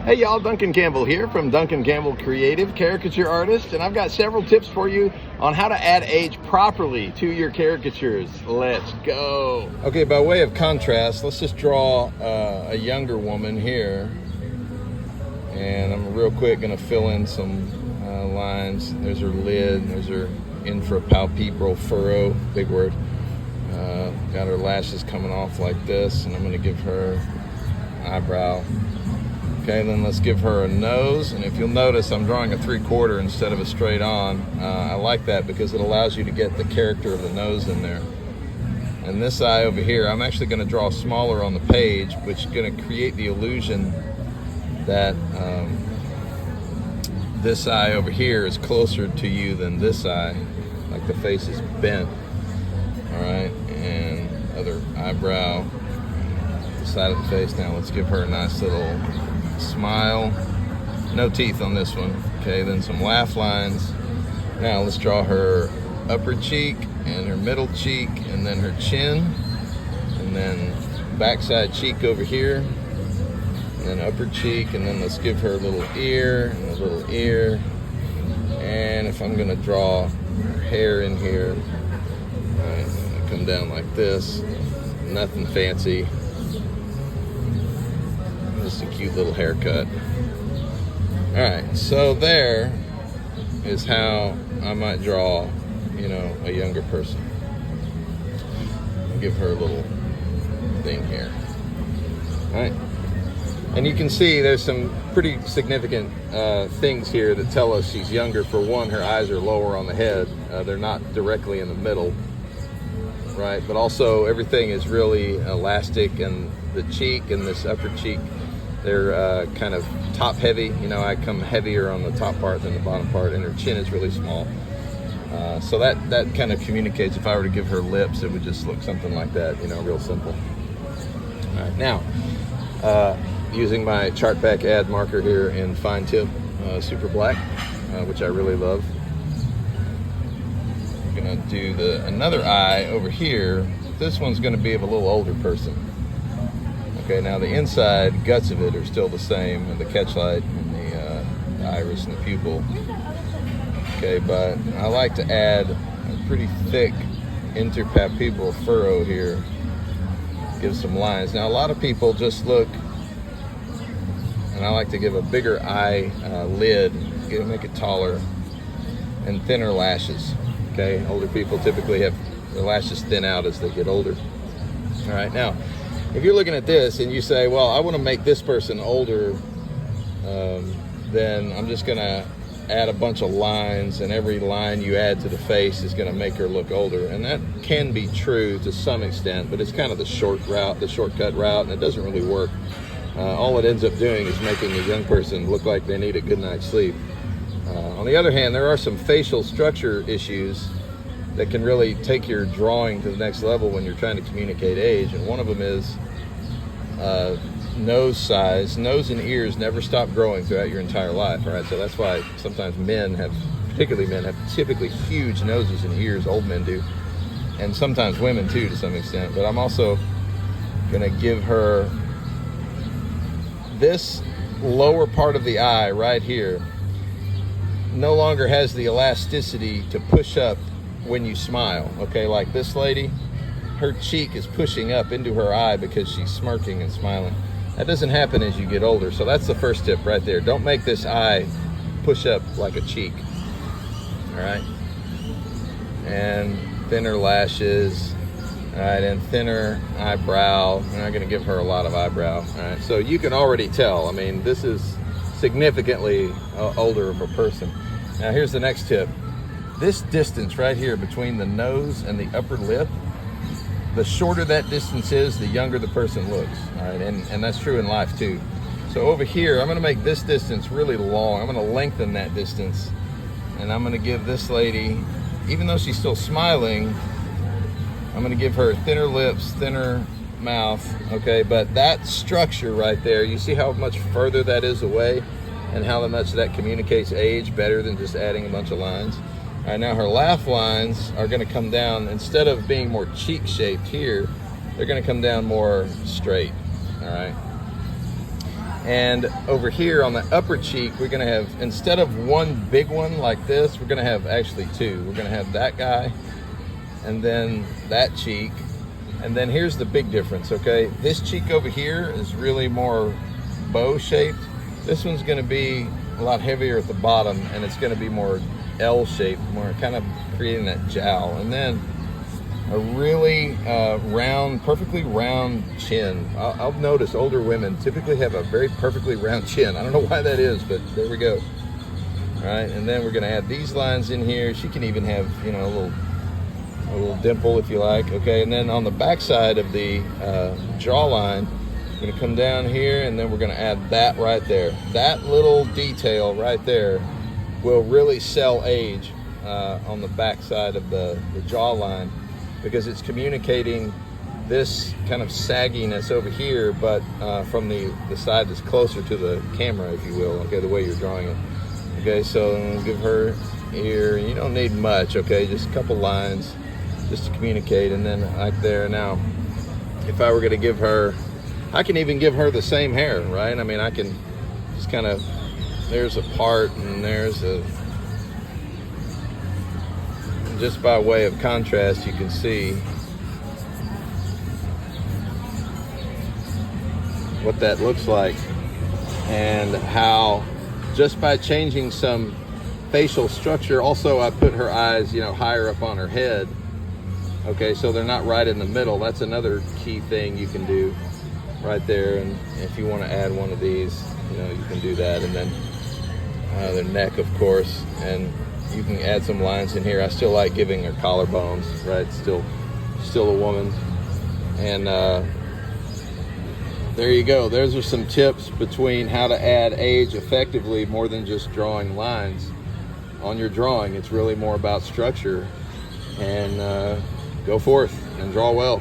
Hey y'all, Duncan Campbell here from Duncan Campbell Creative, caricature artist, and I've got several tips for you on how to add age properly to your caricatures. Let's go. Okay, by way of contrast, let's just draw a younger woman here, and I'm real quick gonna fill in some lines. There's her lid, there's her infrapalpebral furrow, big word. Got her lashes coming off like this, and I'm gonna give her eyebrow. Okay, then let's give her a nose, and if you'll notice, I'm drawing a 3/4 instead of a straight on. I like that because it allows you to get the character of the nose in there. And this eye over here, I'm actually going to draw smaller on the page, which is going to create the illusion that this eye over here is closer to you than this eye, like the face is bent. All right, and other eyebrow, the side of the face. Now let's give her a nice little smile. No teeth on this one. Okay, then some laugh lines. Now let's draw her upper cheek and her middle cheek and then her chin, and then backside cheek over here, and then upper cheek, and then let's give her a little ear and a little ear. And if I'm gonna draw her hair in here, right, I'm gonna come down like this, nothing fancy. Just a cute little haircut. All right, so there is how I might draw, a younger person. I'll give her a little thing here. All right, and you can see there's some pretty significant things here that tell us she's younger. For one, her eyes are lower on the head. They're not directly in the middle, right? But also everything is really elastic, and the cheek and this upper cheek, they're kind of top heavy. I come heavier on the top part than the bottom part, and her chin is really small. So that kind of communicates. If I were to give her lips, it would just look something like that, real simple. All right, now, using my Chartback ad marker here in fine tip, super black, which I really love. I'm gonna do another eye over here. This one's gonna be of a little older person. Okay, now the inside guts of it are still the same, and the catchlight and the iris and the pupil. Okay, but I like to add a pretty thick interpalpebral furrow here. Give some lines. Now a lot of people just look, and I like to give a bigger eye lid, make it taller, and thinner lashes. Okay, older people typically have their lashes thin out as they get older. All right, now, if you're looking at this and you say, well, I want to make this person older, then I'm just going to add a bunch of lines, and every line you add to the face is going to make her look older. And that can be true to some extent, but it's kind of the shortcut route, and it doesn't really work. All it ends up doing is making a young person look like they need a good night's sleep. On the other hand, there are some facial structure issues that can really take your drawing to the next level when you're trying to communicate age, and one of them is nose size. Nose and ears never stop growing throughout your entire life. All right, so that's why sometimes particularly men have typically huge noses and ears. Old men do, and sometimes women too to some extent. But I'm also gonna give her this lower part of the eye right here no longer has the elasticity to push up when you smile. Okay, like this lady, her cheek is pushing up into her eye because she's smirking and smiling. That doesn't happen as you get older. So that's the first tip right there. Don't make this eye push up like a cheek. All right, and thinner lashes. All right, and thinner eyebrow. I'm not going to give her a lot of eyebrow. All right, so you can already tell. I mean, this is significantly older of a person. Now here's the next tip. This distance right here between the nose and the upper lip, the shorter that distance is, the younger the person looks. All right, and that's true in life too. So over here, I'm gonna make this distance really long. I'm gonna lengthen that distance, and I'm gonna give this lady, even though she's still smiling, I'm gonna give her thinner lips, thinner mouth, okay? But that structure right there, you see how much further that is away, and how much that communicates age better than just adding a bunch of lines. All right, now her laugh lines are gonna come down, instead of being more cheek shaped here, they're gonna come down more straight, all right? And over here on the upper cheek, we're gonna have, instead of one big one like this, we're gonna have actually two. We're gonna have that guy, and then that cheek. And then here's the big difference, okay? This cheek over here is really more bow shaped. This one's gonna be a lot heavier at the bottom, and it's gonna be more L shaped, more kind of creating that jowl. And then a really round, perfectly round chin. I'll notice older women typically have a very perfectly round chin. I don't know why that is, but there we go. All right, and then we're gonna add these lines in here. She can even have, you know, a little dimple if you like, okay? And then on the back side of the jawline, we're gonna come down here, and then we're gonna add that right there. That little detail right there will really sell age on the back side of the jawline, because it's communicating this kind of sagginess over here, but from the side that's closer to the camera, if you will, okay, the way you're drawing it. Okay, so we'll give her ear. You don't need much, okay, just a couple lines just to communicate, and then like there. Now, if I were gonna give her, I can even give her the same hair, right? I mean, I can just kind of, there's a part and there's a, just by way of contrast, you can see what that looks like, and how just by changing some facial structure. Also, I put her eyes, you know, higher up on her head. Okay, so they're not right in the middle. That's another key thing you can do right there. And if you want to add one of these, you know, you can do that. And then their neck, of course, and you can add some lines in here. I still like giving her collarbones, right? Still a woman. And there you go. Those are some tips between how to add age effectively, more than just drawing lines on your drawing. It's really more about structure. And go forth and draw well.